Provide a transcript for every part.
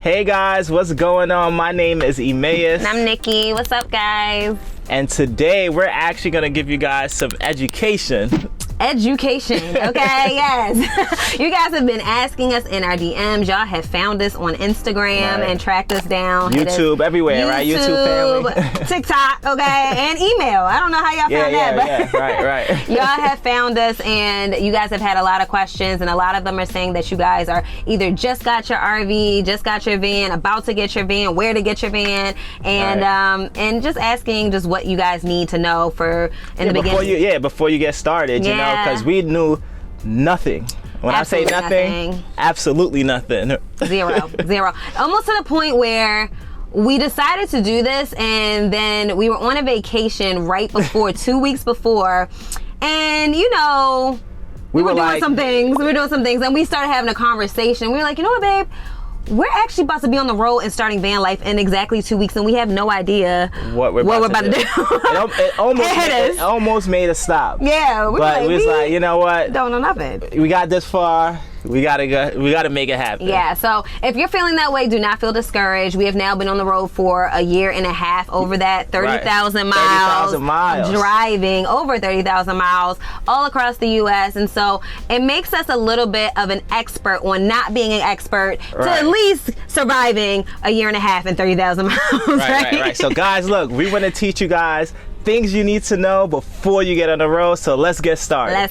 Hey guys, what's going on? My name is Emmaus. And I'm Nikki. What's up, guys? And today we're actually going to give you guys some education. Education, okay, yes. You guys have been asking us in our DMs. Y'all have found us on Instagram and tracked us down. YouTube, everywhere, right? YouTube family. TikTok, okay, and email. I don't know how y'all found that, but right. y'all have found us, and you guys have had a lot of questions, and a lot of them are saying that you guys are either just got your RV, just got your van, about to get your van, where to get your van, and just asking just what you guys need to know for in the beginning. Before you get started, you know. Because we knew nothing. When Absolutely I say nothing, absolutely nothing. Zero. Almost to the point where we decided to do this, and then we were on a vacation right before, 2 weeks before, and you know, we were doing some things. And we started having a conversation. We were like, you know what, babe? We're actually about to be on the road and starting van life in exactly 2 weeks, and we have no idea what we're about to do. It almost made us stop. Yeah, but we was like, you know what? Don't know nothing. We got this far. We gotta make it happen. Yeah, so if you're feeling that way, do not feel discouraged. We have now been on the road for a year and a half, over that 30,000 miles. 30,000 miles. Driving over 30,000 miles all across the U.S. And so it makes us a little bit of an expert on not being an expert to at least surviving a year and a half and 30,000 miles. Right. So guys, look, we want to teach you guys things you need to know before you get on the road. So let's get started. All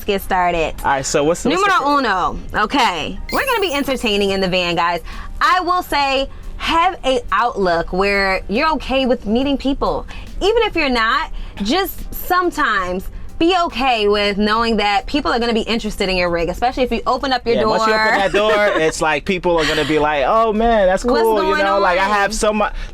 right, so what's the numero uno? Okay, we're gonna be entertaining in the van, guys. I will say, have a outlook where you're okay with meeting people. Even if you're not, just sometimes be okay with knowing that people are going to be interested in your rig, especially if you open up your door. Once you open that door, it's like people are going to be like, oh man, that's cool. You know, like I have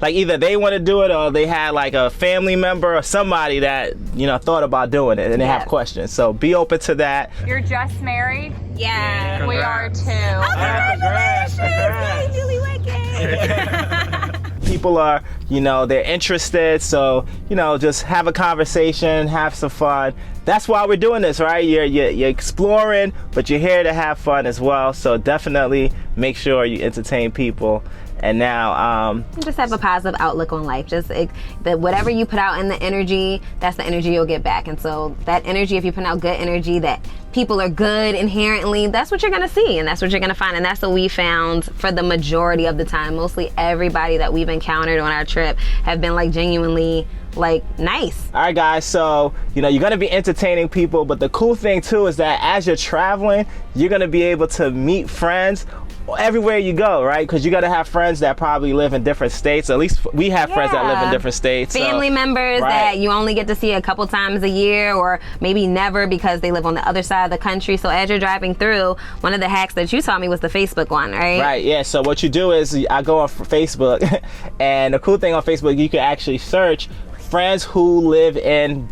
like either they want to do it or they had like a family member or somebody that, you know, thought about doing it and they have questions. So be open to that. You're just married? Yeah. We are too. Oh, congratulations. People are, you know, they're interested, so, you know, just have a conversation, have some fun. That's why we're doing this, right? You're exploring, but you're here to have fun as well. So definitely make sure you entertain people. And now, just have a positive outlook on life. Just whatever you put out in the energy, that's the energy you'll get back. And so that energy, if you put out good energy, that people are good inherently, that's what you're gonna see, and that's what you're gonna find. And that's what we found for the majority of the time. Mostly everybody that we've encountered on our trip have been like genuinely like nice. All right, guys, so you know you're gonna be entertaining people, but the cool thing too is that as you're traveling, you're gonna be able to meet friends everywhere you go, right? Because you got to have friends that probably live in different states. At least we have friends that live in different states. Family members that you only get to see a couple times a year, or maybe never because they live on the other side of the country. So as you're driving through, one of the hacks that you taught me was the Facebook one, right? Right, yeah. So what you do is I go on Facebook, and the cool thing on Facebook, you can actually search friends who live in ...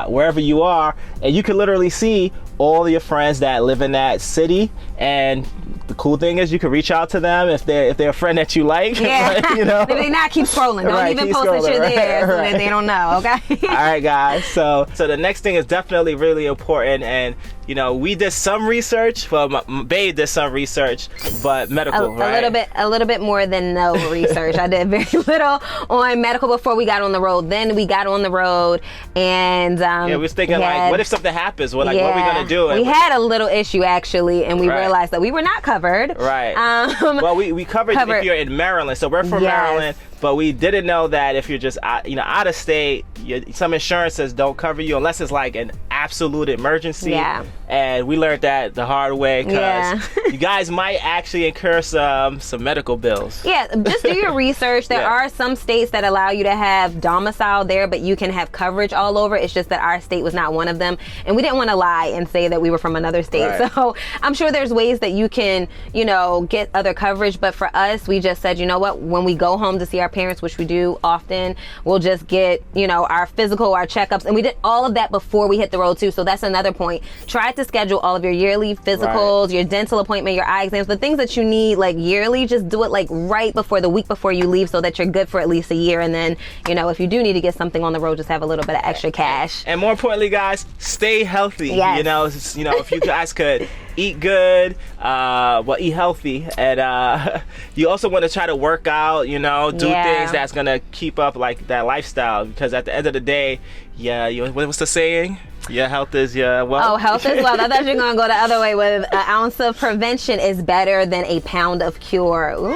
wherever you are, and you can literally see all your friends that live in that city. And the cool thing is you can reach out to them if they're a friend that you like. Yeah. Right, you know? If they not, keep scrolling. Don't even post that you're there so that they don't know, okay? All right, guys. So the next thing is definitely really important. And, you know, we did some research. Well, Babe did some research, but medical, right? A little bit more than no research. I did very little on medical before we got on the road. Then we got on the road, and we was thinking like, what if something happens? What are we gonna do? We had a little issue actually, and we realized that we were not covered. Right. Well, we covered if you're in Maryland. So we're from Maryland, but we didn't know that if you're just out of state, some insurances don't cover you unless it's like an absolute emergency. Yeah. And we learned that the hard way, because you guys might actually incur some medical bills. Yeah, just do your research. There are some states that allow you to have domicile there, but you can have coverage all over. It's just that our state was not one of them, and we didn't want to lie and say that we were from another state. Right. So I'm sure there's ways that you can, you know, get other coverage, but for us, we just said, you know what, when we go home to see our parents, which we do often, we'll just get, you know, our physical, our checkups, and we did all of that before we hit the road too. So that's another point. Try to schedule all of your yearly physicals, your dental appointment, your eye exams, the things that you need like yearly. Just do it like right before the week before you leave, so that you're good for at least a year. And then, you know, if you do need to get something on the road, just have a little bit of extra cash. And more importantly, guys, stay healthy. Yes. You know, if you guys could eat good, eat healthy, and you also want to try to work out, do things that's gonna keep up like that lifestyle, because at the end of the day, what's the saying? Your health is your wealth. Oh, health is wealth. I thought you were going to go the other way with an ounce of prevention is better than a pound of cure. Ooh.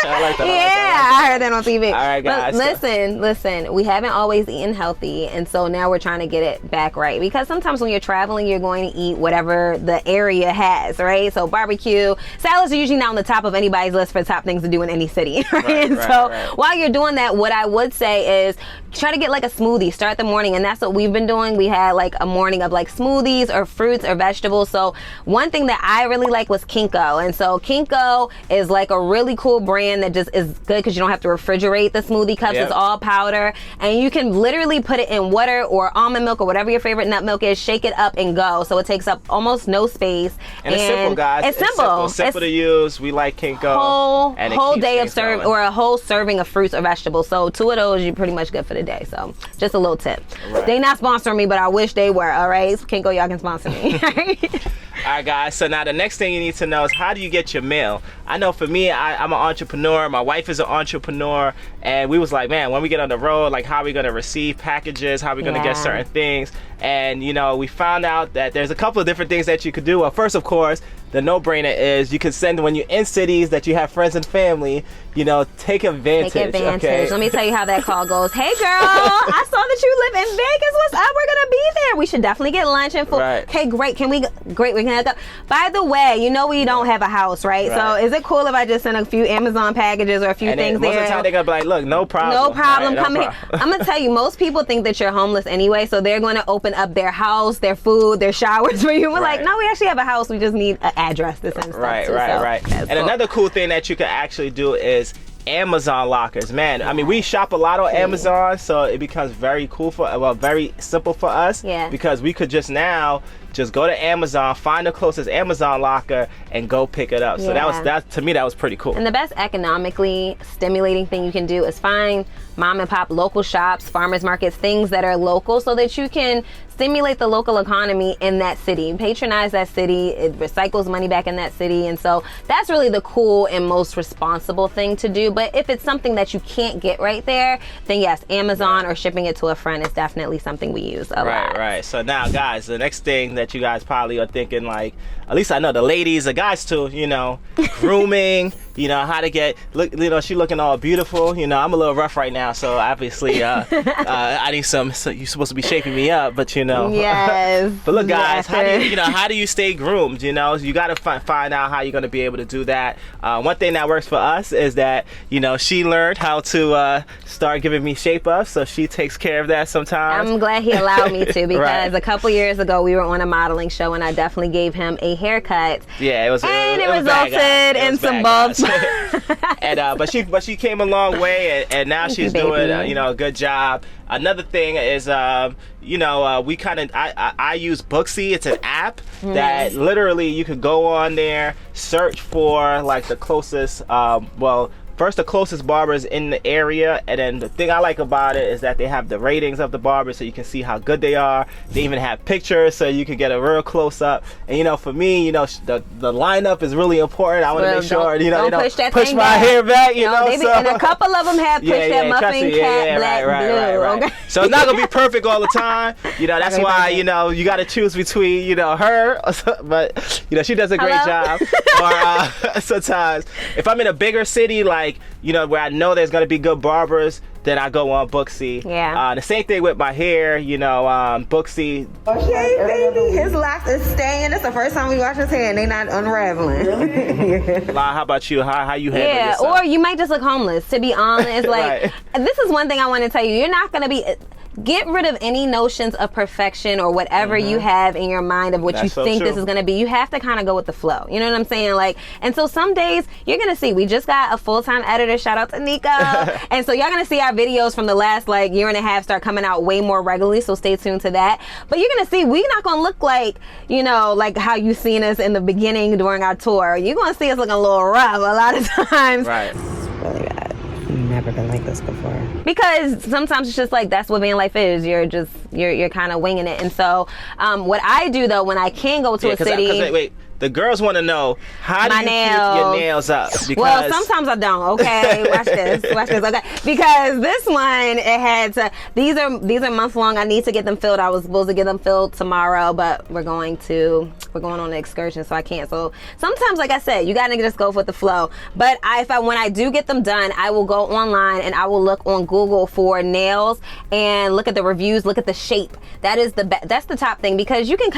I like that. I heard that on TV. All right, guys. But listen. We haven't always eaten healthy, and so now we're trying to get it back right. Because sometimes when you're traveling, you're going to eat whatever the area has, right? So barbecue, salads are usually not on the top of anybody's list for top things to do in any city, right? While you're doing that, what I would say is try to get like a smoothie. Start the morning, and that's what we've been doing. We had like a morning of like smoothies or fruits or vegetables. So one thing that I really like was Kinko, and so Kinko is like a really cool brand that just is good because you don't have to refrigerate the smoothie cups. It's all powder, and you can literally put it in water or almond milk or whatever your favorite nut milk is, shake it up and go. So it takes up almost no space. And it's simple, guys. It's simple. Simple to use. We like Kinko. Whole day of serving, or a whole serving of fruits or vegetables. So 2 of those, you're pretty much good for the day. So just a little tip. Right. They not sponsoring me, but I wish they were. All right, Kinko, y'all can sponsor me. All right, guys. So now the next thing you need to know is, how do you get your mail? I know for me, I'm an entrepreneur. My wife is an entrepreneur, and we was like, man, when we get on the road, like, how are we gonna receive packages? How are we gonna get certain things? And we found out that there's a couple of different things that you could do. Well, first, of course, the no-brainer is you can send, when you're in cities that you have friends and family, take advantage. Take advantage. Okay? Let me tell you how that call goes. Hey, girl, I saw that you live in Vegas. What's up? We're going to be there. We should definitely get lunch and food. Right. Okay, great. Great. We can go. By the way, we don't have a house, right? So is it cool if I just send a few Amazon packages or a few things there? Most of the time they're going to be like, look, no problem. No problem. Right, come here. I'm going to tell you, most people think that you're homeless anyway, so they're going to open up their house, their food, their showers for you. We're like, no, we actually have a house. We just need an address to send stuff to. Right. And cool. Another cool thing that you can actually do is Amazon lockers. Man, I mean, we shop a lot on Amazon, so it becomes very very simple for us. Because we could just go to Amazon, find the closest Amazon locker, and go pick it up. So to me that was pretty cool. And the best economically stimulating thing you can do is find mom and pop local shops, farmers markets, things that are local, so that you can stimulate the local economy in that city. Patronize that city. It recycles money back in that city. And so that's really the cool and most responsible thing to do. But if it's something that you can't get right there, then yes, Amazon or shipping it to a friend is definitely something we use a lot. Right. So now, guys, the next thing that you guys probably are thinking, like, at least I know the ladies, the guys too, grooming, how to get, she looking all beautiful. I'm a little rough right now, so obviously I need so you're supposed to be shaping me up, but Yes. But look, guys, how do you stay groomed? You got to find out how you're going to be able to do that. One thing that works for us is that she learned how to start giving me shape ups, so she takes care of that sometimes. I'm glad he allowed me to, because a couple years ago we were on a modeling show, and I definitely gave him a haircut. Yeah, it resulted in some bumps. And but she came a long way, and now she's doing a good job. Another thing is I use Booksy. It's an app that literally you could go on there, search for like the closest first the closest barbers in the area, and then the thing I like about it is that they have the ratings of the barbers, so you can see how good they are. They even have pictures, so you can get a real close up. And for me, the lineup is really important. I want to make sure they don't push my hair back. And a couple of them have pushed that muffin cap black blue. Okay. So it's not gonna be perfect all the time. That's why you got to choose between her, but she does a great job. Or sometimes if I'm in a bigger city, like where I know there's gonna be good barbers, then I go on Booksy. The same thing with my hair, Booksy. Okay, baby, his locks is staying. It's the first time we wash his hair and they not unraveling. How about you? How you handle yourself? Or you might just look homeless, to be honest. Like, this is one thing I want to tell you. You're not gonna be. Get rid of any notions of perfection or whatever you have in your mind of what you think this is going to be. You have to kind of go with the flow. You know what I'm saying? Like, and so some days you're going to see, we just got a full-time editor. Shout out to Nico. And so y'all going to see our videos from the last year and a half start coming out way more regularly. So stay tuned to that. But you're going to see, we're not going to look like, like how you seen us in the beginning during our tour. You're going to see us looking a little rough a lot of times. Right. It's really bad. Never been like this before. Because sometimes it's just like, that's what van life is. You're just you're kind of winging it. And so what I do though, when I can go to a city, wait. The girls want to know, how do you keep your nails up? Because well, sometimes I don't. Okay, watch this. Okay, because this one, it had to. These are month long. I need to get them filled. I was supposed to get them filled tomorrow, but we're going on an excursion, so I can't. So sometimes, like I said, you gotta just go with the flow. But when I do get them done, I will go online and I will look on Google for nails and look at the reviews, look at the shape. That's the top thing, because you can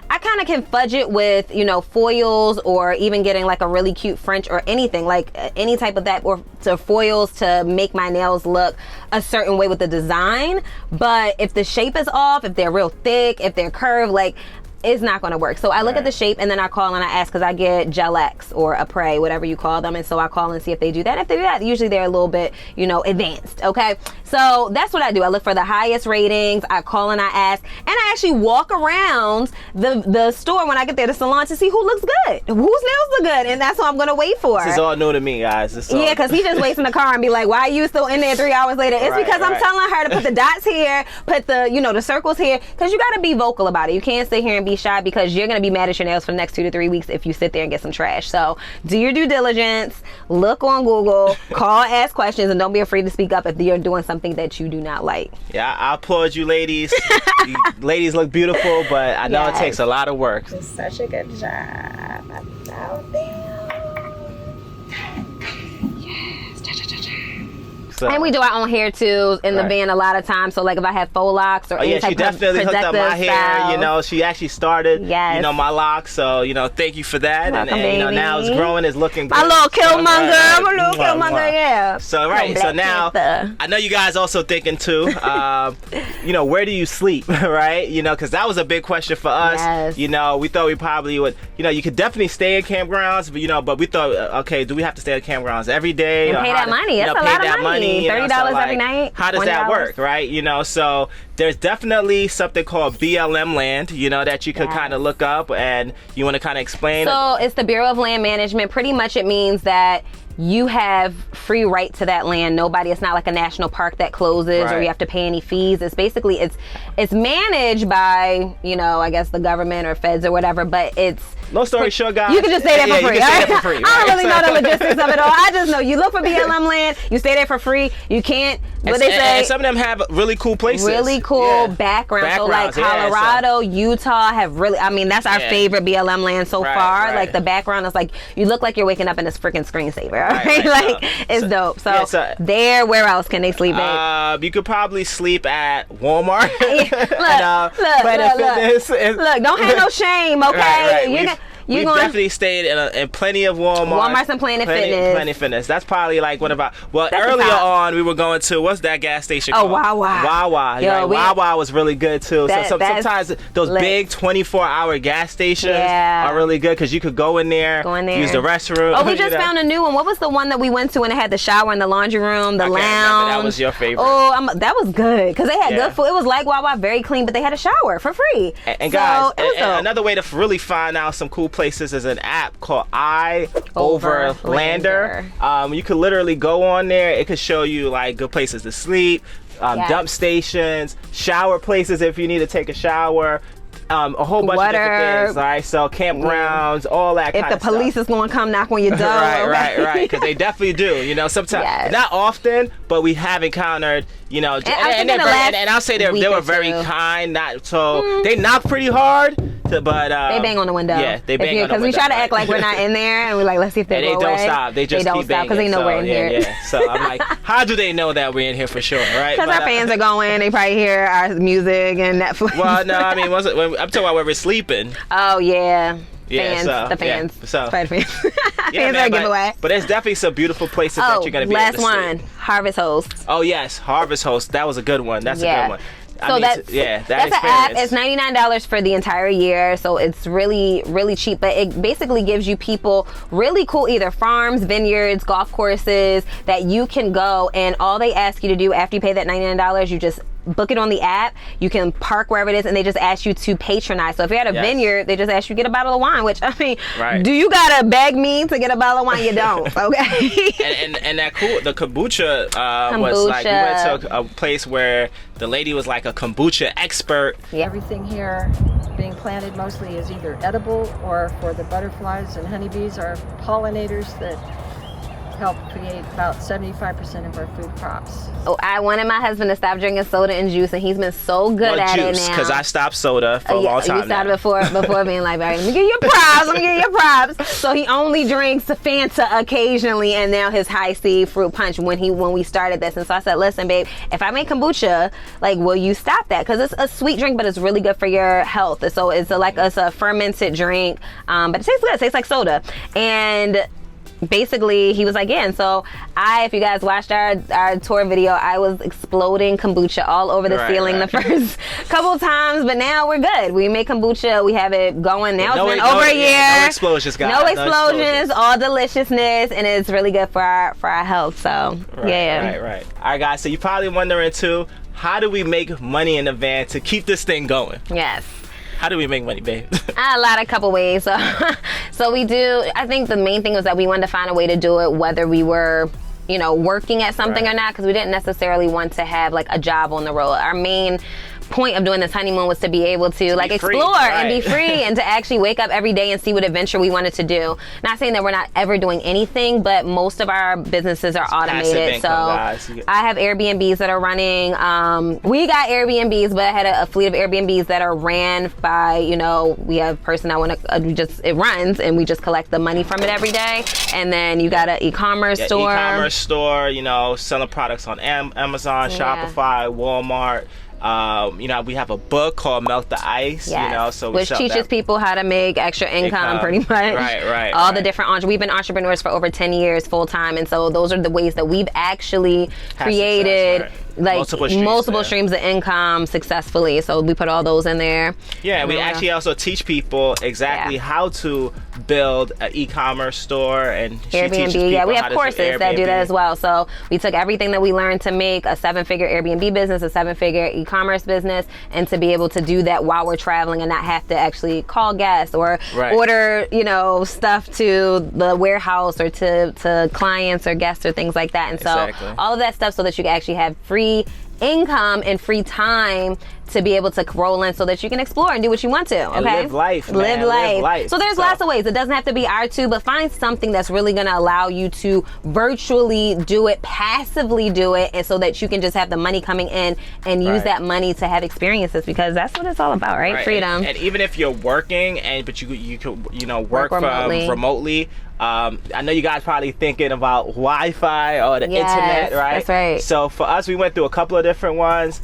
I kind of can fudge it with, foils, or even getting like a really cute French or anything, like any type of that, or to foils to make my nails look a certain way with the design. But if the shape is off, if they're real thick, if they're curved, like, it's not going to work. So I look at the shape, and then I call and I ask, because I get Gel X or Apres, whatever you call them. And so I call and see if they do that. If they do that, usually they're a little bit, advanced. Okay. So that's what I do. I look for the highest ratings. I call and I ask, and I actually walk around the store when I get there, the salon, to see who looks good, whose nails look good. And that's what I'm going to wait for. This is all new to me, guys. Yeah, because he just waits in the car and be like, why are you still in there 3 hours later? It's because I'm telling her to put the dots here, put the, the circles here, because you got to be vocal about it. You can't sit here and be shy, because you're going to be mad at your nails for the next 2 to 3 weeks if you sit there and get some trash. So do your due diligence, look on Google, call, ask questions, and don't be afraid to speak up if you're doing something that you do not like. Yeah, I applaud you, ladies. You ladies look beautiful, but I know it takes a lot of work. It's such a good job. I love them. So. And we do our own hair too in the van a lot of times. So like if I have faux locks or any type she definitely of hooked up my hair. styles. She actually started, my locks. So thank you for that. Welcome, and now it's growing, it's looking good. My little Killmonger, I'm a little Killmonger, yeah. So so now I know you guys also thinking too. Where do you sleep, right? Because that was a big question for us. Yes. We thought we probably would. You could definitely stay in campgrounds, but we thought, okay, do we have to stay at campgrounds every day? And pay that money. That's a lot of money. $30 every night. How does that work, right? So there's definitely something called BLM Land, that you could kind of look up, and you want to kind of explain. So it's the Bureau of Land Management. Pretty much it means that you have free right to that land. It's not like a national park that closes or you have to pay any fees. It's basically, it's managed by, I guess the government or feds or whatever, but it's, long story short, guys, you can just stay there for free. You can stay there for free. I don't really know the logistics of it all. I just know you look for BLM Land, you stay there for free. You can't, what they say. And some of them have really cool places. Really cool backgrounds. So like Colorado, Utah have really, that's our favorite BLM Land so far. Right. Like the background is like, you look like you're waking up in this freaking screensaver. Right? It's dope. So there, where else can they sleep, babe? You could probably sleep at Walmart. Look, don't have no shame, okay? We've definitely stayed in plenty of Walmart's and Planet Fitness. Planet Fitness. That's probably like one of our. Well, earlier on we were going to, what's that gas station called? Wawa. Wawa. Wawa was really good too. Sometimes those big 24-hour gas stations are really good, because you could go in there, use the restroom. Oh, we just found a new one. What was the one that we went to and it had the shower and the laundry room, the lounge? That was your favorite. Oh, that was good, because they had good food. It was like Wawa, very clean, but they had a shower for free. And guys, another way to really find out some cool places is an app called Overlander. You could literally go on there. It could show you like good places to sleep, dump stations, shower places if you need to take a shower. A whole bunch of different things, right? So campgrounds, all that kind of stuff. If the police is going to come knock on your door. Right. Because they definitely do. Sometimes, not often, but we have encountered, and I'll say they were very kind. They knock pretty hard, but they bang on the window. Yeah, they bang on the window. Because we try to act like we're not in there, and we're like, let's see if they go away. They don't stop. They just keep banging. Because they know we're in here. Yeah. So I'm like, how do they know that we're in here for sure, right? Because our fans are going. They probably hear our music and Netflix. Well, no, I mean, I'm talking about where we're sleeping. Oh, yeah. Yeah, the fans. So Spider fans. Fans are a giveaway. But there's definitely some beautiful places that you're going to be able to see. Last one, Harvest Host. Oh, yes, Harvest Host. That was a good one. That's a good one. So that's an app. It's $99 for the entire year, so it's really, really cheap. But it basically gives you people really cool either farms, vineyards, golf courses that you can go, and all they ask you to do after you pay that $99, you just book it on the app. You can park wherever it is, and they just ask you to patronize. So if you're at a vineyard, they just ask you to get a bottle of wine, which, I mean, do you gotta beg me to get a bottle of wine? You don't, okay? and that the kombucha, was like, we went to a place where the lady was like a kombucha expert. Yeah. Everything here being planted mostly is either edible or for the butterflies and honeybees are pollinators that help create about 75% of our food crops. Oh, I wanted my husband to stop drinking soda and juice, and he's been so good at it now. Because I stopped soda for a long time. You started before being like, all right, let me give you props, let me give you props. So he only drinks Fanta occasionally, and now his high C fruit punch when we started this. And so I said, listen, babe, if I make kombucha, like, will you stop that? Because it's a sweet drink, but it's really good for your health. So it's a fermented drink, but it tastes good. It tastes like soda. And basically he was like, yeah. And so if you guys watched our tour video, I was exploding kombucha all over the ceiling the first couple times, but now we're good. We make kombucha, we have it going now. It's been over a year. No explosions, guys. No explosions, all deliciousness, and it's really good for our health. So right. All right, guys, so you're probably wondering too, how do we make money in the van to keep this thing going? Yes. How do we make money, babe? A couple ways. So we do, I think the main thing was that we wanted to find a way to do it whether we were, working at something or not, because we didn't necessarily want to have like a job on the road. Our main point of doing this honeymoon was to be able to like explore and be free and to actually wake up every day and see what adventure we wanted to do. Not saying that we're not ever doing anything, but most of our businesses are automated. So I have Airbnbs that are running. We got Airbnbs, but I had a fleet of Airbnbs that are ran by, we have a person that it runs, and we just collect the money from it every day. And then you got an e-commerce store. E-commerce store, selling products on Amazon, Shopify, Walmart. We have a book called Melt the Ice, which teaches people how to make extra income pretty much. Right. All the different we've been entrepreneurs for over 10 years full time, and so those are the ways that we've actually created multiple streams of income successfully. So we put all those in there. Yeah, we actually also teach people exactly how to build an e-commerce store, and Airbnb. We have courses that do that as well. So we took everything that we learned to make a 7-figure Airbnb business, a 7-figure e-commerce business, and to be able to do that while we're traveling and not have to actually call guests or order, stuff to the warehouse or to clients or guests or things like that. And so all of that stuff so that you can actually have free income and free time to be able to roll in so that you can explore and do what you want to, okay? And live life, man. Live life. So there's lots of ways. It doesn't have to be R2, but find something that's really going to allow you to virtually do it, passively do it, and so that you can just have the money coming in and use that money to have experiences, because that's what it's all about, right? Freedom. And even if you're working, but you could work remotely. I know you guys probably thinking about Wi-Fi or the internet, right? That's right. So for us, we went through a couple of different ones.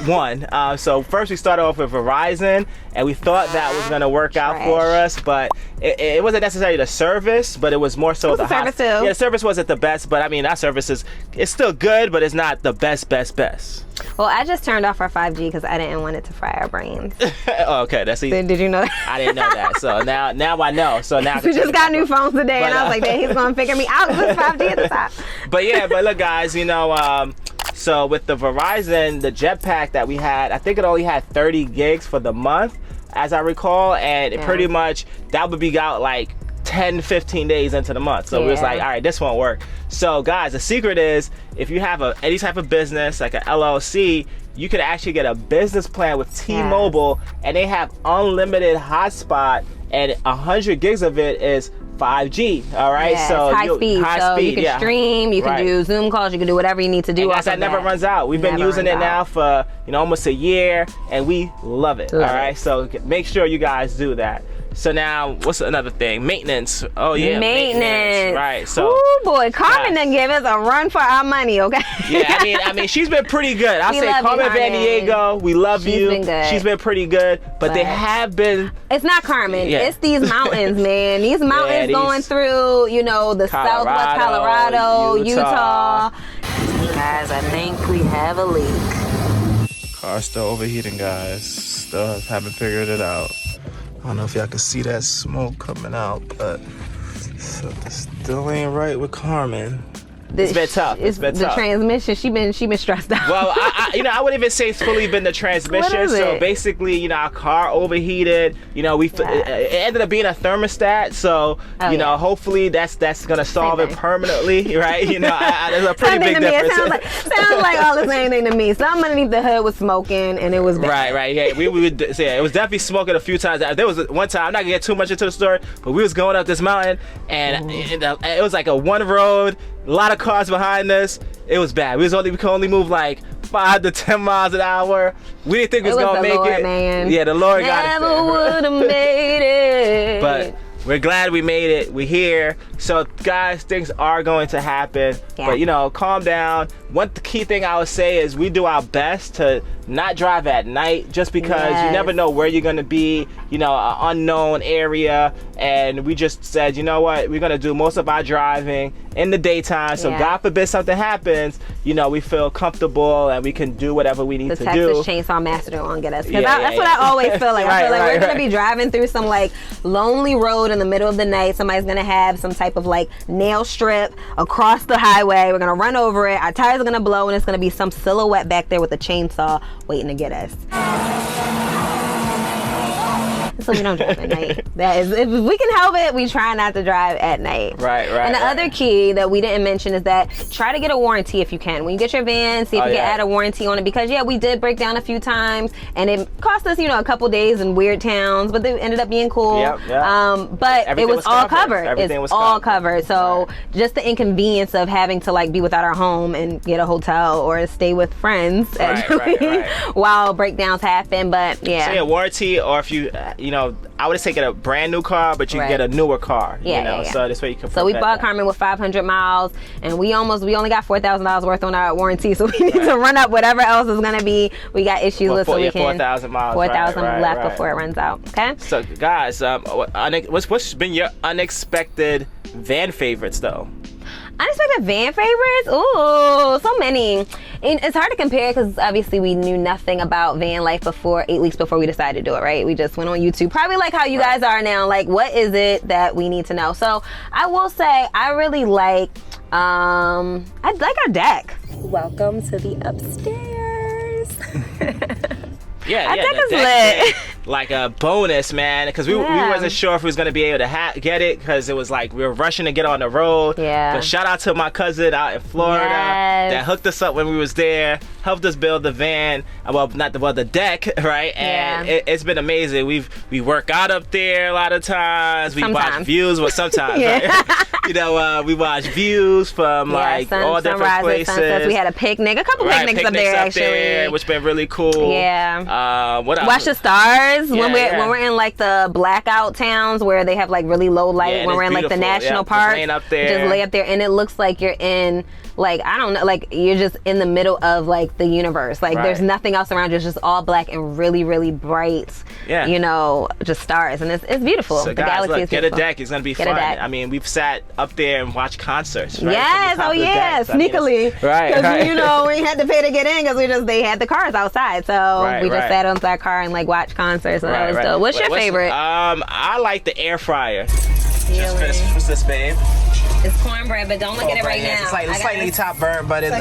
One. So first we started off with Verizon, and we thought that was going to work out for us, but it wasn't necessarily the service, but it was more so the service too. Yeah, the service wasn't the best, but I mean, our service it's still good, but it's not the best. Well, I just turned off our 5G because I didn't want it to fry our brains. Okay, that's easy. Did you know that? I didn't know that. So now I know. So now we just got new phones today, and I was like, "Dang, he's gonna figure me out. This 5G at the top." But look, guys, so with the Verizon, the jetpack that we had, I think it only had 30 gigs for the month, as I recall, and pretty much that would be out like 10-15 days into the month. So we was like, all right, this won't work. So guys, the secret is, if you have any type of business like an LLC, you could actually get a business plan with T-Mobile, and they have unlimited hotspot, and 100 gigs of it is 5G. All right, so high speed. You can stream, you can do Zoom calls, you can do whatever you need to do. And that never runs out. We've been using it now for almost a year, and we love it. All right, so make sure you guys do that. So now, what's another thing? Maintenance. Oh yeah, maintenance. Right. So, oh boy, Carmen done give us a run for our money. Okay. Yeah, I mean, she's been pretty good. I say Carmen VanDiego, we love you. Been good. She's been pretty good, but they have been. It's not Carmen. Yeah. It's these mountains, man. These mountains going through, the Southwest Colorado, Utah. Guys, I think we have a leak. Car's still overheating, guys. Still haven't figured it out. I don't know if y'all can see that smoke coming out, but something still ain't right with Carmen. It's been tough. It's been the tough. transmission. She been stressed out. Well, I wouldn't even say it's fully been the transmission. What is So it? basically, our car overheated. It ended up being a thermostat. So hopefully that's gonna solve it permanently, right? There's a pretty big difference. It sounds like all the same thing to me. Something underneath the hood was smoking, and it was bad. Right. Yeah, we would say it was definitely smoking a few times. There was one time. I'm not gonna get too much into the story, but we was going up this mountain, and it was like a one road, a lot of cars behind us. It was bad. We could only move like 5 to 10 miles an hour. We didn't think we was gonna make it. Man. Yeah, the Lord got us there. Never would have made it. But we're glad we made it. We're here. So guys, things are going to happen. Yeah. But calm down. One key thing I would say is we do our best to not drive at night, just because you never know where you're gonna be, an unknown area. And we just said, you know what, we're gonna do most of our driving in the daytime. So God forbid something happens, we feel comfortable and we can do whatever we need to do. The Texas Chainsaw Massacre won't get us. Because that's what I always feel like. I feel like we're gonna be driving through some like lonely road in the middle of the night. Somebody's gonna have some type of like nail strip across the highway. We're gonna run over it. Our tires are gonna blow, and it's gonna be some silhouette back there with a chainsaw waiting to get us. So we don't drive at night. That is, if we can help it, we try not to drive at night. Right. And the other key that we didn't mention is that try to get a warranty if you can. When you get your van, see if you can add a warranty on it, because we did break down a few times, and it cost us, a couple days in weird towns, but they ended up being cool. Yep. But Everything it was all covered. Everything was all covered. So just the inconvenience of having to like be without our home and get a hotel or stay with friends while breakdowns happen. But So a warranty, or if you, I would say get a brand new car, but you can get a newer car. So this way you can. So we bought Carmen with 500 miles, and we only got $4,000 worth on our warranty. So we need to run up whatever else is gonna be. We got issues with, so we can 4,000 miles. 4,000 left before it runs out. Okay. So guys, what's been your unexpected van favorites though? Unexpected van favorites? Ooh, so many. And it's hard to compare because obviously we knew nothing about van life before 8 weeks before we decided to do it, right? We just went on YouTube, probably like how you guys are now. Like, what is it that we need to know? So I will say I really like, I like our deck. Welcome to the upstairs. Our deck is lit. Like a bonus, man, because we wasn't sure if we was gonna be able to get it, because it was like we were rushing to get on the road. But shout out to my cousin out in Florida that hooked us up when we was there, helped us build the van, the deck, right? And it's been amazing. We work out up there a lot of times. We watch views, sometimes, right? We watch views from all different places. Sunsets. We had a picnic, a couple picnics up there actually, which been really cool. What else? Watch the stars when we're in like the blackout towns where they have like really low light. When we're in like the national park, just lay up there, and it looks like you're in like, I don't know, like you're just in the middle of like the universe. Like there's nothing else around you. It's just all black and really, really bright. Just stars, and it's beautiful. So the guys, galaxy look, is get beautiful. a deck. It's gonna be fun. I mean, we've sat up there and watched concerts. Right? Yes, sneakily. Because we had to pay to get in because they had the cars outside, so we just sat on our car and like watched concerts. So that was dope. What's your favorite? I like the air fryer. Just finished. What's this, babe? It's cornbread, but don't look at it right now. It's slightly top burnt, but it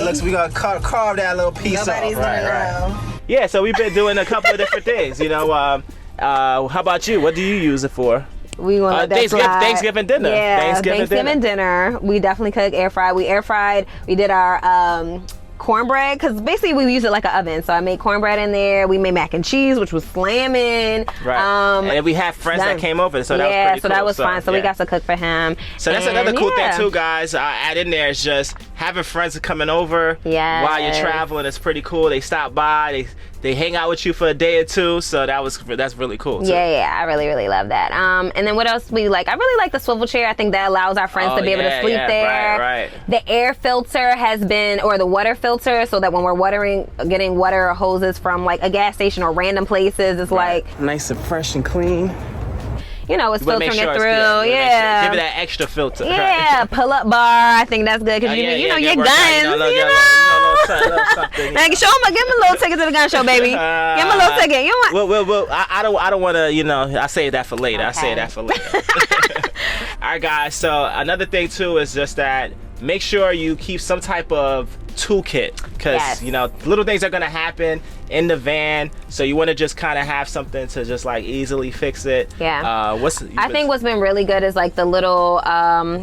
looks. We gonna carve that little piece off. Right. Yeah, so we've been doing a couple of different things. How about you? What do you use it for? We want Thanksgiving dinner. Yeah, Thanksgiving dinner. We definitely cook air fry. We air fried. We did our cornbread, because basically we use it like an oven. So I made cornbread in there. We made mac and cheese, which was slamming. And we had friends that came over, so that was pretty cool. That was fun. So we got to cook for him. So that's another cool thing too, guys. Add in there is just having friends coming over while you're traveling. It's pretty cool. They stop by. They hang out with you for a day or two, so that's really cool too. I really love that. And then what else we like? I really like the swivel chair. I think that allows our friends to be able to sleep there. Right. The air filter has been, or the water filter, so that when we're getting water hoses from like a gas station or random places, it's like nice and fresh and clean. It's filtering it through. Give it that extra filter. Pull-up bar. I think that's good because your guns. Like, show them, give them a little ticket to the gun show, baby. Give them a little ticket. You want? Well, I don't want to. I save that for later. Okay. I save that for later. All right, guys. So another thing too is just that make sure you keep some type of toolkit, because you know, little things are gonna happen in the van, so you want to just kind of have something to just like easily fix it. I think what's been really good is like the little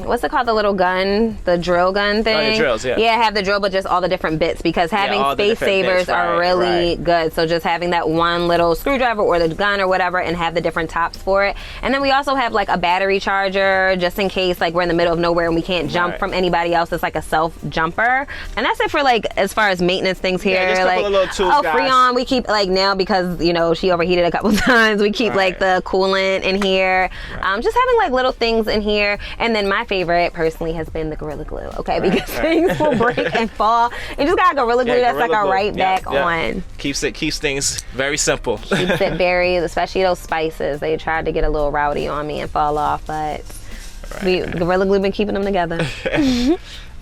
what's it called, the little gun, the drill gun thing. The drills, have the drill, but just all the different bits, because having space savers are really good. So just having that one little screwdriver or the gun or whatever, and have the different tops for it. And then we also have like a battery charger, just in case like we're in the middle of nowhere and we can't jump from anybody else. It's like a self jumper. And that's it for like as far as maintenance things here. Just a couple of little tools, guys. We keep like now, because you know she overheated a couple times, we keep like the coolant in here. Just having like little things in here. And then my favorite personally has been the Gorilla Glue, because things will break and fall. You just got Gorilla Glue that's like a right back on. Keeps things very simple. Keeps it very, especially those spices. They tried to get a little rowdy on me and fall off, but Gorilla Glue been keeping them together.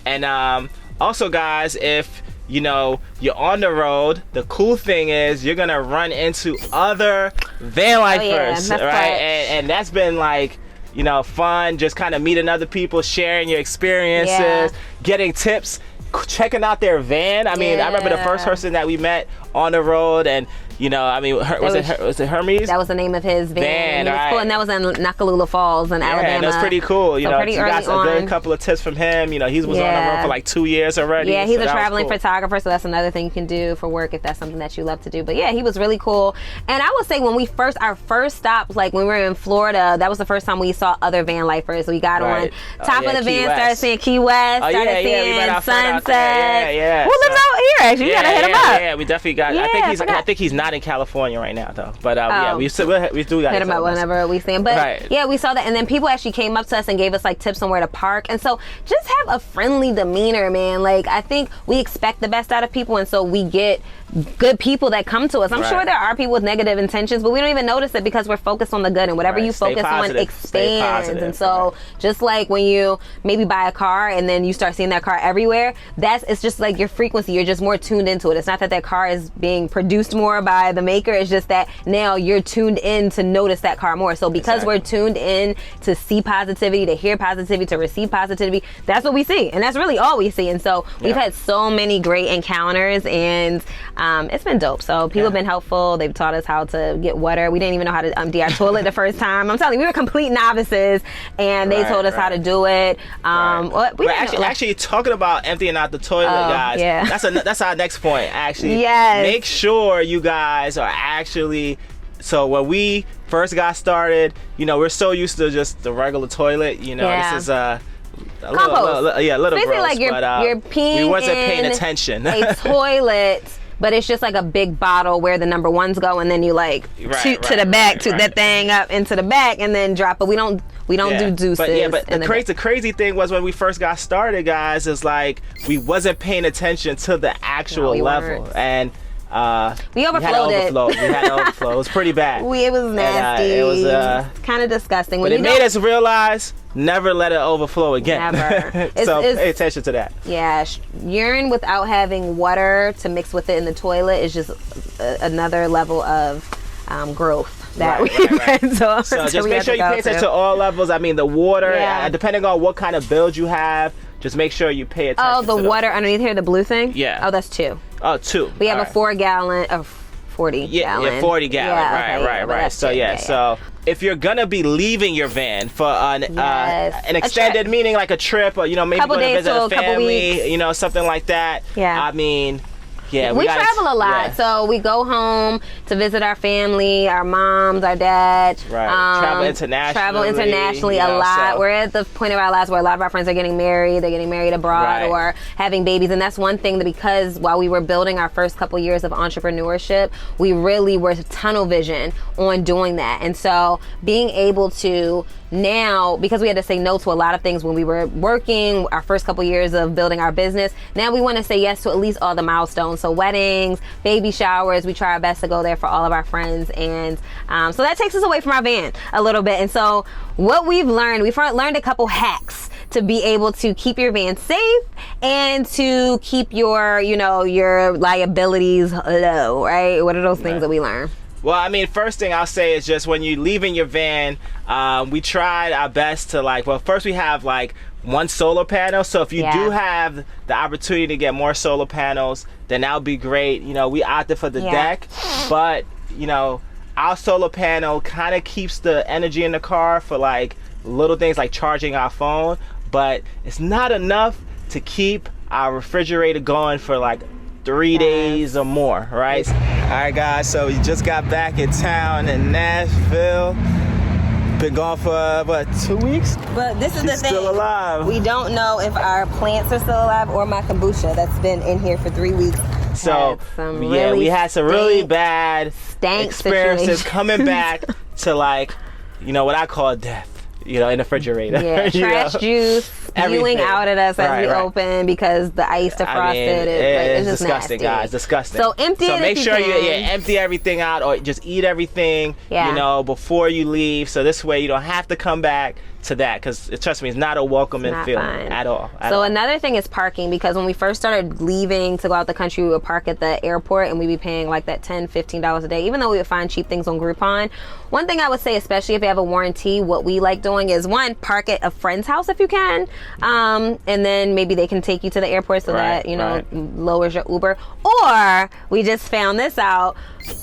And also, guys, if you know you're on the road, the cool thing is you're gonna run into other van lifers, right? And that's been like, you know, fun, just kind of meeting other people, sharing your experiences, getting tips, checking out their van. I mean, I remember the first person that we met on the road, and you know, I mean, was it Hermes? That was the name of his van. It was cool, and that was in Nakalula Falls in Alabama. And that's pretty cool. You know, you got a good couple of tips from him. You know, he was on the road for like 2 years already. Yeah, he's a traveling photographer, so that's another thing you can do for work if that's something that you love to do. But yeah, he was really cool. And I would say when our first stop, like when we were in Florida, that was the first time we saw other van lifers. We got on top of the van, started seeing Key West, started seeing Sunset. Who lives out here? Actually, you gotta hit him up. Yeah, we definitely got. I think he's not in California right now though, but we do got hit him up whenever we see him. But yeah, we saw that, and then people actually came up to us and gave us like tips on where to park. And so just have a friendly demeanor, man. Like, I think we expect the best out of people, and so we get good people that come to us. I'm sure there are people with negative intentions, but we don't even notice it because we're focused on the good, and whatever you focus on expands. And so just like when you maybe buy a car and then you start seeing that car everywhere, it's just like your frequency. You're just more tuned into it. It's not that car is being produced more by the maker. It's just that now you're tuned in to notice that car more. So because we're tuned in to see positivity, to hear positivity, to receive positivity, that's what we see, and that's really all we see. And so we've had so many great encounters, and it's been dope. So people have been helpful. They've taught us how to get water. We didn't even know how to empty our toilet the first time. I'm telling you, we were complete novices, and they told us how to do it. Actually, talking about emptying out the toilet, guys. That's our next point. Actually, make sure you guys are actually. So when we first got started, you know, we're so used to just the regular toilet. You know, this is a little basically gross, like you're peeing we wasn't paying attention. A toilet, but it's just like a big bottle where the number ones go, and then you like toot to the back, toot that thing up into the back, and then drop it. We don't do deuces. But the crazy thing was when we first got started, guys, is like we wasn't paying attention to the actual level, and we overflowed it. We had to overflow. It was pretty bad. It was nasty. And, it was kind of disgusting. But it made us realize never let it overflow again. Never. So pay attention to that. Yeah, urine without having water to mix with it in the toilet is just another level of growth that So just make sure you pay attention to all levels. I mean, the water, depending on what kind of build you have, just make sure you pay attention. Oh, the water underneath here, the blue thing? Yeah. Oh, that's 2. Oh, 2. We have a 4 gallon of 40 gallon. Yeah, 40 gallon. Right. So if you're gonna be leaving your van for an extended, meaning like a trip, or maybe going to visit a family, something like that. Yeah. I mean, we travel a lot, so we go home to visit our family, our moms, our dads. Right. Travel internationally a lot. So. We're at the point of our lives where a lot of our friends are getting married. They're getting married abroad or having babies, and that's one thing that because while we were building our first couple years of entrepreneurship, we really were tunnel vision on doing that. And so being able to now, because we had to say no to a lot of things when we were working, our first couple years of building our business, now we want to say yes to at least all the milestones. So weddings, baby showers, we try our best to go there for all of our friends. And so that takes us away from our van a little bit. And so what we've learned a couple hacks to be able to keep your van safe and to keep your liabilities low, right? What are those things that we learn? Well, I mean, first thing I'll say is just when you're leaving your van, we tried our best to first we have one solar panel. So if you Yeah. do have the opportunity to get more solar panels, then that would be great. You know, we opted for the Yeah. deck, but you know, our solar panel kind of keeps the energy in the car for like little things like charging our phone, but it's not enough to keep our refrigerator going for like 3 days or more, right? All right, guys, so we just got back in town in Nashville. Been gone for what, 2 weeks? But this is She's the thing. still alive. We don't know if our plants are still alive or my kombucha that's been in here for 3 weeks. So had yeah, we had some really bad stank experiences situations. coming back to like, you know, what I call death, you know, in the refrigerator. Yeah, you trash know? juice spewing Everything. out at us as Right, we right. open because the ice defrosted. I mean, it's it's just disgusting, nasty. guys. Disgusting. So empty So it make if sure you you can. empty everything out, or just eat everything, Yeah. you know, before you leave. So this way you don't have to come back to that, because trust me, it's not a welcoming Not feeling fun. at all. So another thing is parking, because when we first started leaving to go out the country, we would park at the airport and we'd be paying like that $10, $15 a day, even though we would find cheap things on Groupon. One thing I would say, especially if you have a warranty, what we like doing is, one, park at a friend's house if you can, and then maybe they can take you to the airport so that, you know, lowers your Uber. Or we just found this out,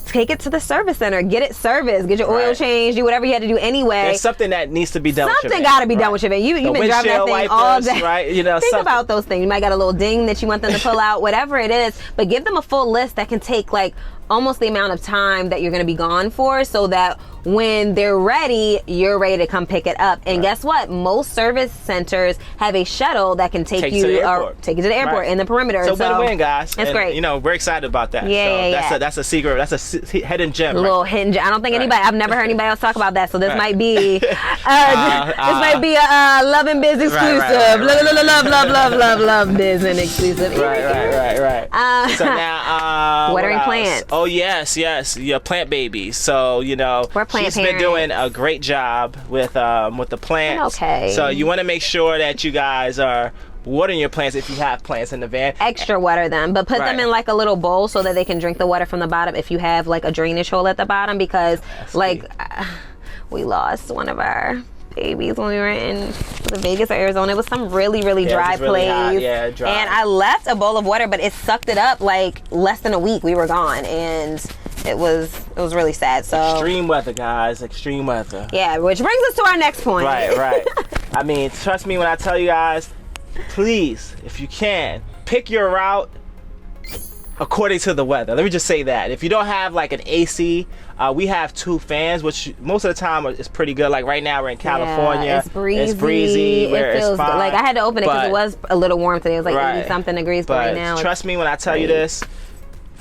take it to the service center, get it serviced, get your oil changed, do whatever you had to do anyway. There's something that needs to be done. Something got to be done with your van. You've been driving that thing all day. Right? You know, think something. about those things. You might got a little ding that you want them to pull out, whatever it is. But give them a full list that can take like almost the amount of time that you're going to be gone for, so that when they're ready, you're ready to come pick it up. And guess what? Most service centers have a shuttle that can take you to the airport in the perimeter. So win-win, guys. It's great. You know, we're excited about that. Yeah, so that's a secret. That's a hidden gem. A little hidden gem. I don't think I've never heard anybody else talk about that. So this might be, this might be a Love and Biz exclusive. Love Biz and exclusive. Right. So now, watering plants. Oh yes, your plant babies. So you know, we're plant she's parents. been doing a great job with the plants. Okay. So you want to make sure that you guys are watering your plants if you have plants in the van. Extra water them, but put them in like a little bowl so that they can drink the water from the bottom if you have like a drainage hole at the bottom, because we lost one of our babies when we were in Vegas or Arizona. It was some really dry place. Dry. And I left a bowl of water, but it sucked it up like less than a week. We were gone, and it was really sad. So extreme weather, guys. Extreme weather. Yeah, which brings us to our next point. Right. I mean, trust me when I tell you guys, please, if you can, pick your route according to the weather. Let me just say that. If you don't have like an AC, we have 2 fans, which most of the time is pretty good. Like right now we're in California. Yeah, it's breezy. It feels fine. Like I had to open it because it was a little warm today. It was like 80 something degrees, but right now trust me when I tell you this,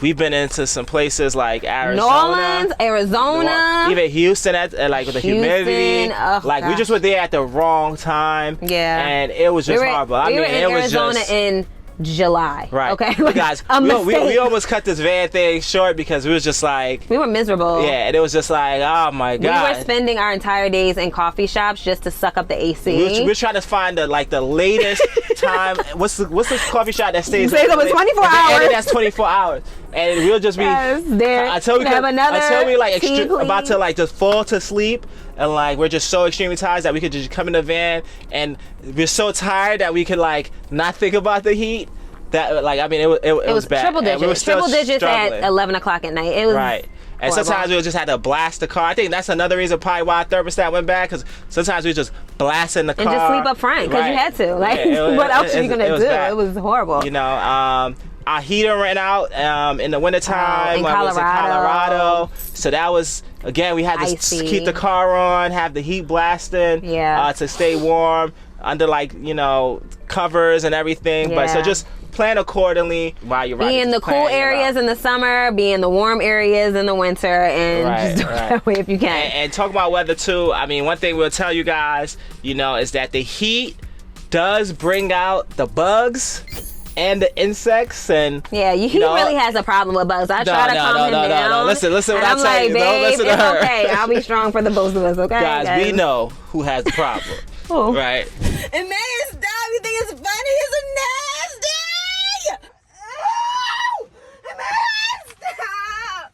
we've been into some places like Arizona, New Orleans, Arizona, even Houston, like with the humidity. Like we just were there at the wrong time. Yeah, and it was just horrible. We were in Arizona in July. Right. Okay. Look, guys, we almost cut this van thing short because we was just like, we were miserable. Yeah, and it was just like, oh my god. We were spending our entire days in coffee shops just to suck up the AC. We're trying to find the latest time. What's the coffee shop that stays over 24 hours? And that's 24 hours. And we'll just be there. Until we like about to like just fall to sleep, and like we're just so extremely tired that we could just come in the van, and we're so tired that we could like not think about the heat. That like, I mean, it was bad. Triple digits. We were still triple digits struggling. at 11 o'clock at night. It was right. And horrible. sometimes we just had to blast the car. I think that's another reason probably why our thermostat went bad, because sometimes we just blasting the car. And just sleep up front because you had to. Like, what else are you going to do? Bad. It was horrible. You know, our heater ran out in the wintertime when I was in Colorado. So that was, again, we had to keep the car on, have the heat blasting to stay warm under like, you know, covers and everything. But so just plan accordingly while you're riding. Be in the cool areas in the summer, be in the warm areas in the winter, and just do it that way if you can. And talk about weather too. I mean, one thing we'll tell you guys, you know, is that the heat does bring out the bugs and the insects, and he really has a problem with bugs. I try to calm him down. No. Listen what I tell you. Don't listen to her. Okay, I'll be strong for the both of us. Okay, guys, we know who has the problem. Right. Emmaus, stop! You think it's funny? It's nasty. Emmaus, stop!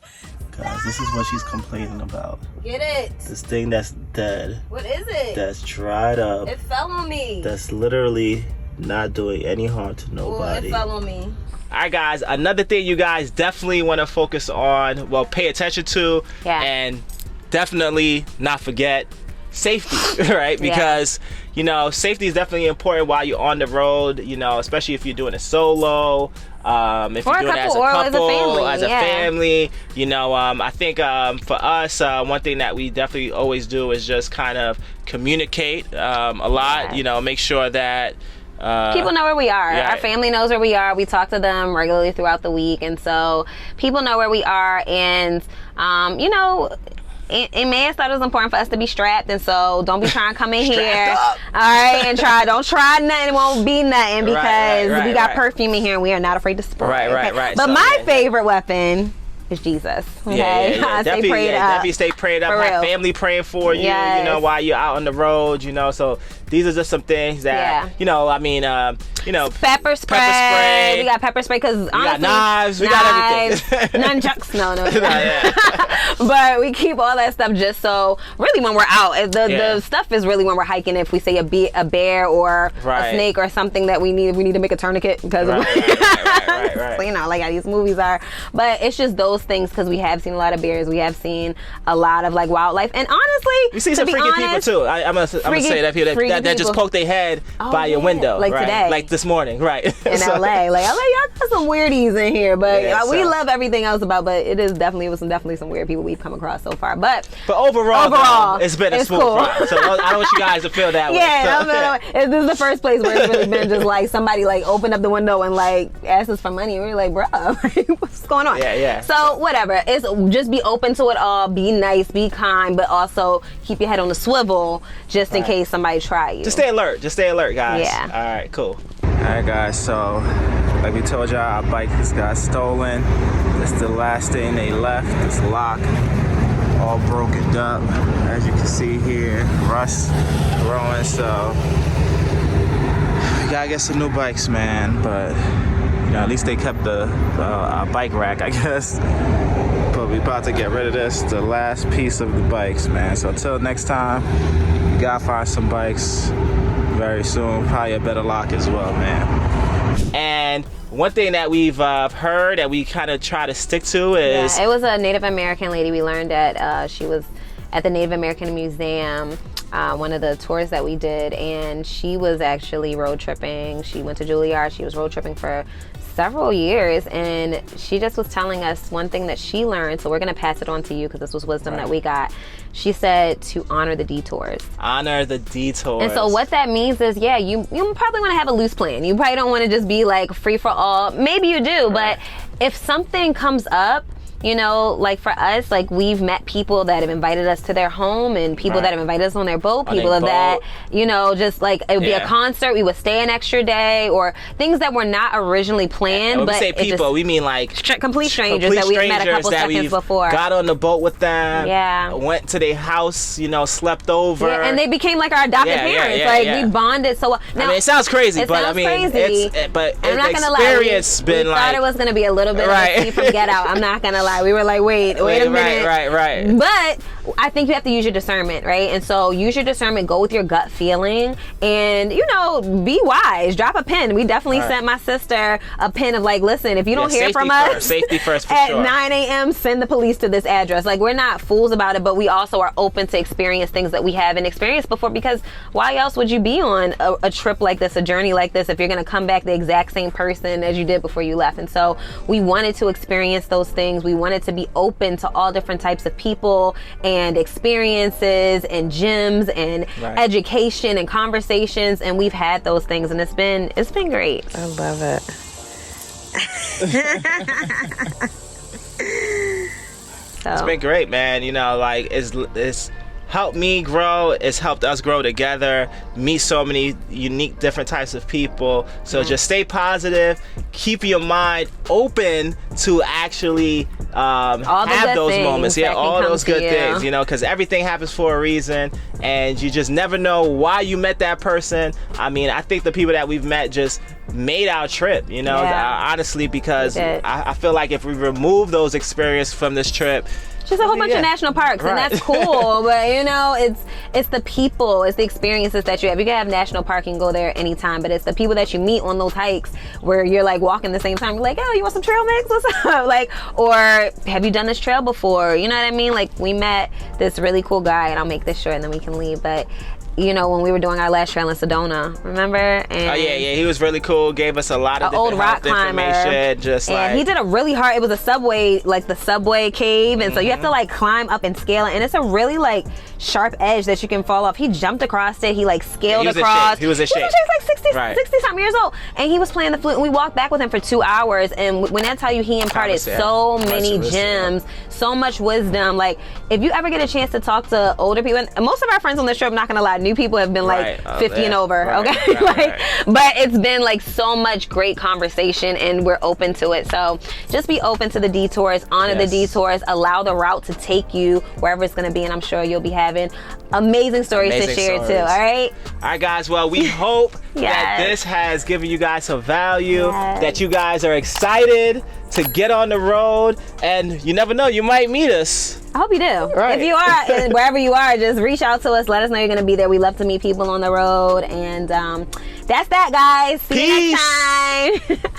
Guys, this is what she's complaining about. Get it. This thing that's dead. What is it? That's dried up. It fell fell on me. That's literally not doing any harm to nobody. It fell on me. All right, guys, another thing you guys definitely want to focus on, well, pay attention to, and definitely not forget safety, right? Because, you know, safety is definitely important while you're on the road, you know, especially if you're doing it solo, if you're doing it as a couple, as a family, you know, I think for us, one thing that we definitely always do is just kind of communicate a lot, you know, make sure that people know where we are. Our family knows where we are. We talk to them regularly throughout the week, and so people know where we are. And you know, Emmaus thought it was important for us to be strapped, and so don't be trying to come in here, all right, and don't try nothing. It won't be nothing because we got perfume in here, and we are not afraid to spray. Right. But so, my favorite weapon is Jesus. Okay? Definitely stay prayed up. Have family praying for you, you know, while you're out on the road, you know. So these are just some things that, you know, I mean, you know, pepper spray. We got pepper spray because honestly, got knives. We got everything. Nunchucks. No. But we keep all that stuff just so really when we're out, the stuff is really when we're hiking. If we say a bear or a snake or something that we need to make a tourniquet because right. you know, like how these movies are. But it's just those things because we have seen a lot of bears. We have seen a lot of like wildlife, and honestly, you see some freaking people too. I'm gonna say that people that just poke their head by your window, like today, like this morning, right? In LA, like y'all got some weirdies in here, but we love everything else about. But it was definitely some weird people we've come across so far. But overall, it's been a smooth ride. So I don't want you guys to feel that way. This is the first place where it's really been just like somebody like opened up the window and like asked us for money. We were like, bro, what's going on? Yeah. So whatever. It's just be open to it all. Be nice. Be kind. But also keep your head on the swivel just in case somebody try you. Just stay alert, guys. Yeah. All right, cool. All right, guys, so like we told y'all, our bike just got stolen. It's the last thing they left. It's locked, all broken up. As you can see here, rust growing, so we gotta get some new bikes, man. But you know, at least they kept our bike rack, I guess. But we about to get rid of this, the last piece of the bikes, man. So until next time, we gotta find some bikes very soon. Probably a better lock as well, man. And one thing that we've heard that we kind of try to stick to is... it was a Native American lady we learned that she was at the Native American Museum, one of the tours that we did, and she was actually road tripping. She went to Juilliard. She was road tripping for several years, and she just was telling us one thing that she learned, so we're going to pass it on to you because this was wisdom that we got. She said to honor the detours. Honor the detours. And so what that means is, you probably want to have a loose plan. You probably don't want to just be like free for all. Maybe you do, but if something comes up, you know, like for us, like we've met people that have invited us to their home and people that have invited us on their boat, that, you know, just like it would be a concert, we would stay an extra day, or things that were not originally planned. When but we say people, we mean like complete strangers that we've met a couple seconds before. Got on the boat with them, went to their house, you know, slept over. Yeah, and they became like our adopted parents. We bonded so well. Now, I mean, it sounds crazy, but I mean, I'm not gonna lie. We thought it was gonna be a little bit of a scene from Get Out. I'm not gonna lie. We were like, wait a minute. Right. But I think you have to use your discernment, right? And so use your discernment, go with your gut feeling, and, you know, be wise. Drop a pin. We definitely sent my sister a pin of like, listen, if you don't hear from us safety first at 9 a.m., send the police to this address. Like, we're not fools about it, but we also are open to experience things that we haven't experienced before, because why else would you be on a trip like this, a journey like this, if you're going to come back the exact same person as you did before you left? And so we wanted to experience those things. We wanted to be open to all different types of people and experiences and gyms and education and conversations, and we've had those things, and it's been great. I love it. It's been great, man. You know, like it's helped me grow. It's helped us grow together, meet so many unique different types of people. So just stay positive, keep your mind open to actually have those moments, all those good things, you know, because everything happens for a reason, and you just never know why you met that person. I mean, I think the people that we've met just made our trip, you know, honestly, because I feel like if we remove those experiences from this trip, Just a whole bunch of national parks, and that's cool. But you know, it's the people, it's the experiences that you have. You can have national park and go there anytime, but it's the people that you meet on those hikes where you're like walking the same time. You're like, oh, you want some trail mix? What's up? Like, or have you done this trail before? You know what I mean? Like, we met this really cool guy, and I'll make this short, and then we can leave. But you know, when we were doing our last trail in Sedona, remember? And oh yeah, he was really cool. Gave us a lot of old rock climber information. Just and like he did a really hard. It was a subway, like the subway cave, and so you have to like climb up and scale it. And it's a really like sharp edge that you can fall off. He jumped across it. He like scaled across. He was in shape. He was like 60 something years old, and he was playing the flute. And we walked back with him for 2 hours. And when I tell you, he imparted so many gems, so much wisdom. Like, if you ever get a chance to talk to older people, and most of our friends on this trip, I'm not gonna lie, new people have been like 50 and over, okay? But it's been like so much great conversation, and we're open to it. So just be open to the detours, honor the detours, allow the route to take you wherever it's gonna be, and I'm sure you'll be having amazing stories to share too. All right, guys, well, we hope that this has given you guys some value, that you guys are excited to get on the road, and you never know, you might meet us. I hope you do. If you are, and wherever you are, just reach out to us. Let us know you're going to be there. We love to meet people on the road. And that's that, guys. See you next time.